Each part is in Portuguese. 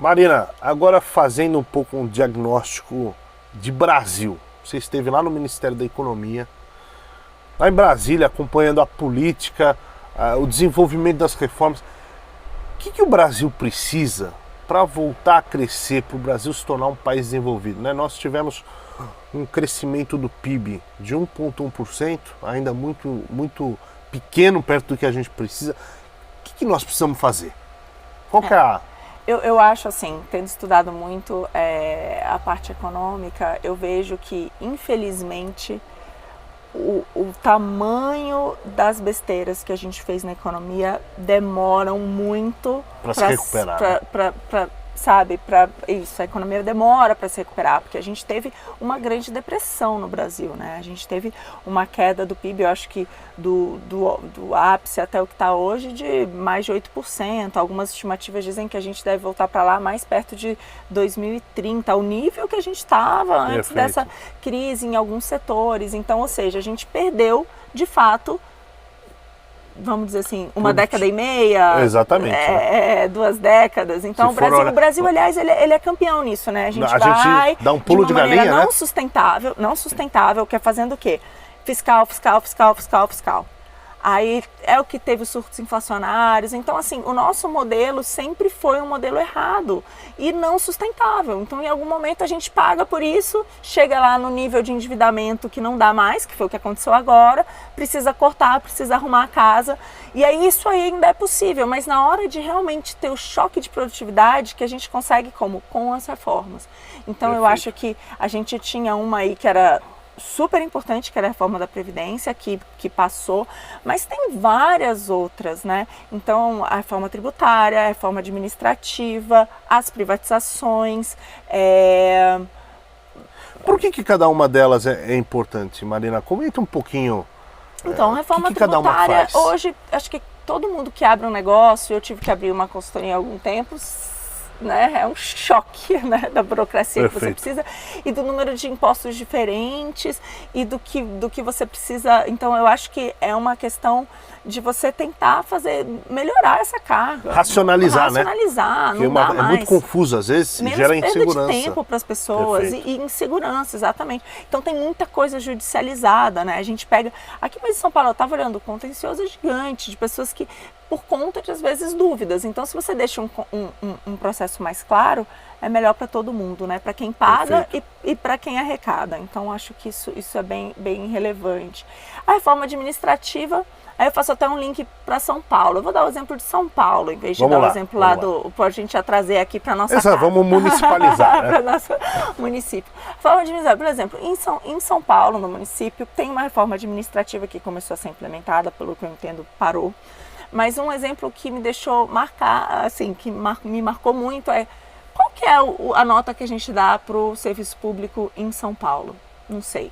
Marina, agora fazendo um pouco um diagnóstico de Brasil. Você esteve lá no Ministério da Economia, lá em Brasília, acompanhando a política, o desenvolvimento das reformas. O que o Brasil precisa para voltar a crescer, para o Brasil se tornar um país desenvolvido, né? Nós tivemos um crescimento do PIB de 1,1%, ainda muito pequeno perto do que a gente precisa. O que nós precisamos fazer? Qual que é a... Eu acho assim, tendo estudado muito a parte econômica, eu vejo que, infelizmente, o tamanho das besteiras que a gente fez na economia demoram muito para se recuperar. Sabe, isso, a economia demora para se recuperar, porque a gente teve uma grande depressão no Brasil, né? A gente teve uma queda do PIB, eu acho que do ápice até o que está hoje, de mais de 8%. Algumas estimativas dizem que a gente deve voltar para lá mais perto de 2030, ao nível que a gente estava antes dessa crise em alguns setores. Então, ou seja, a gente perdeu, de fato, vamos dizer assim, uma década e meia. Exatamente. 2 décadas. Então, o Brasil, aliás, ele é campeão nisso, né? A gente vai dá um pulo de galinha, não sustentável, que é fazendo o quê? Fiscal. Aí é o que teve os surtos inflacionários. Então, assim, o nosso modelo sempre foi um modelo errado e não sustentável. Então, em algum momento a gente paga por isso, chega lá no nível de endividamento que não dá mais, que foi o que aconteceu agora, precisa cortar, precisa arrumar a casa. E aí isso aí ainda é possível, mas na hora de realmente ter o choque de produtividade, que a gente consegue como? Com as reformas. Então, eu acho que a gente tinha uma aí que era super importante, que era a reforma da Previdência, que passou, mas tem várias outras, né? Então, a reforma tributária, a reforma administrativa, as privatizações. Por que cada uma delas é importante, Marina? Comenta um pouquinho. Então, a reforma tributária, hoje, acho que todo mundo que abre um negócio, eu tive que abrir uma consultoria há algum tempo, né? É um choque, né, da burocracia que você precisa e do número de impostos diferentes e do que você precisa. Então, eu acho que é uma questão de você tentar melhorar essa carga. Racionalizar, né? Não dá mais. É muito confuso, às vezes, gera insegurança. Menos tempo para as pessoas e insegurança, exatamente. Então, tem muita coisa judicializada, né? A gente pega... Aqui mesmo em São Paulo, eu estava olhando, o contencioso é gigante, de pessoas que, por conta de, às vezes, dúvidas. Então, se você deixa um processo mais claro, é melhor para todo mundo, né? Para quem paga e para quem arrecada. Então, acho que isso é bem relevante. A reforma administrativa, aí eu faço até um link para São Paulo. Eu vou dar o exemplo de São Paulo, em vez de dar o exemplo lá para a gente já trazer aqui para nossa casa. Vamos municipalizar, né? Para nosso município. Reforma administrativa, por exemplo, em São Paulo, no município, tem uma reforma administrativa que começou a ser implementada, pelo que eu entendo, parou. Mas um exemplo que me deixou marcar, assim, que me marcou muito é: qual que é a nota que a gente dá para o serviço público em São Paulo? Não sei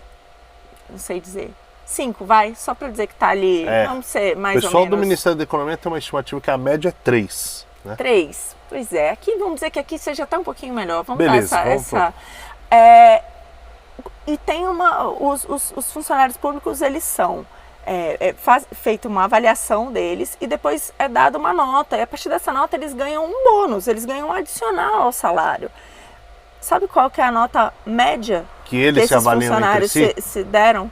dizer. 5, vai, só para dizer que está ali, vamos ser mais ou menos. O pessoal do Ministério da Economia tem uma estimativa que a média é 3. Né? 3, pois é. Aqui, vamos dizer que aqui seja até um pouquinho melhor. Vamos Beleza, dar e tem os funcionários públicos, eles são... feita uma avaliação deles e depois é dada uma nota, e a partir dessa nota eles ganham um bônus, eles ganham um adicional ao salário. Sabe qual que é a nota média que eles se avaliam funcionários se deram?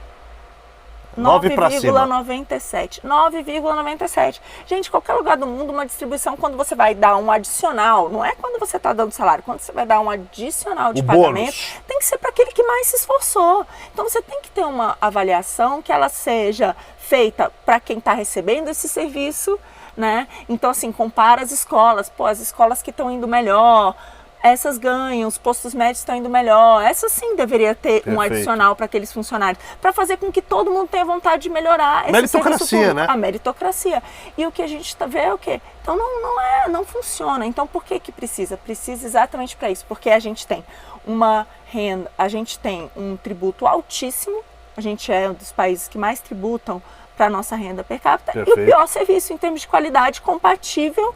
9,97. 9,97. Gente, qualquer lugar do mundo, uma distribuição, quando você vai dar um adicional, não é quando você está dando salário, quando você vai dar um adicional de pagamento, bônus, tem que ser para aquele que mais se esforçou. Então você tem que ter uma avaliação que ela seja feita para quem está recebendo esse serviço, né? Então, assim, compara as escolas. As escolas que estão indo melhor, essas ganham, os postos médios estão indo melhor. Essa sim deveria ter um adicional para aqueles funcionários, para fazer com que todo mundo tenha vontade de melhorar esse meritocracia, né? A meritocracia. E o que a gente vê é o quê? Então não funciona. Então por que precisa? Precisa exatamente para isso, porque a gente tem uma renda, a gente tem um tributo altíssimo, a gente é um dos países que mais tributam para a nossa renda per capita, e o pior serviço em termos de qualidade compatível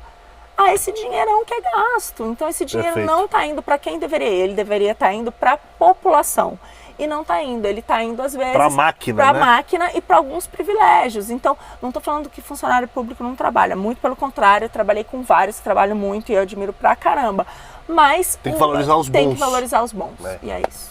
a esse dinheirão que é gasto. Então esse dinheiro não está indo para quem deveria, ele deveria estar indo para a população. E não está indo, ele está indo às vezes para a máquina, para a máquina e para alguns privilégios. Então, não estou falando que funcionário público não trabalha, muito pelo contrário, eu trabalhei com vários, trabalho muito e eu admiro pra caramba. Mas Tem que valorizar os tem bons. que valorizar os bons. É. E é isso.